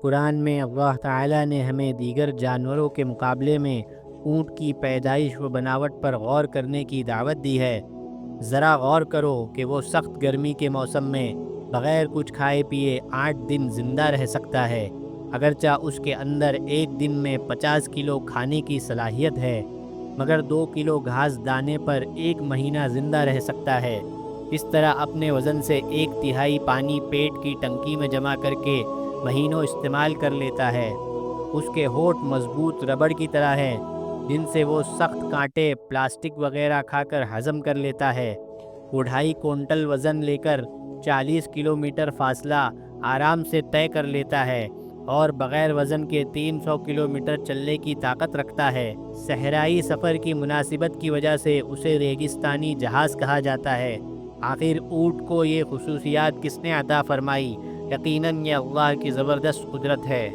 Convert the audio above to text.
قرآن میں اللہ تعالیٰ نے ہمیں دیگر جانوروں کے مقابلے میں اونٹ کی پیدائش و بناوٹ پر غور کرنے کی دعوت دی ہے۔ ذرا غور کرو کہ وہ سخت گرمی کے موسم میں بغیر کچھ کھائے پیے 8 دن زندہ رہ سکتا ہے، اگرچہ اس کے اندر ایک دن میں 50 کلو کھانے کی صلاحیت ہے، مگر 2 کلو گھاس دانے پر 1 مہینہ زندہ رہ سکتا ہے۔ اس طرح اپنے وزن سے 1/3 پانی پیٹ کی ٹنکی میں جمع کر کے مہینوں استعمال کر لیتا ہے۔ اس کے ہونٹ مضبوط ربڑ کی طرح ہیں، جن سے وہ سخت کانٹے پلاسٹک وغیرہ کھا کر ہضم کر لیتا ہے۔ وہ 2.5 کوئنٹل وزن لے کر 40 کلومیٹر فاصلہ آرام سے طے کر لیتا ہے اور بغیر وزن کے 300 کلومیٹر چلنے کی طاقت رکھتا ہے۔ صحرائی سفر کی مناسبت کی وجہ سے اسے ریگستانی جہاز کہا جاتا ہے۔ آخر اونٹ کو یہ خصوصیات کس نے عطا فرمائی؟ یقیناً یہ اللہ کی زبردست قدرت ہے۔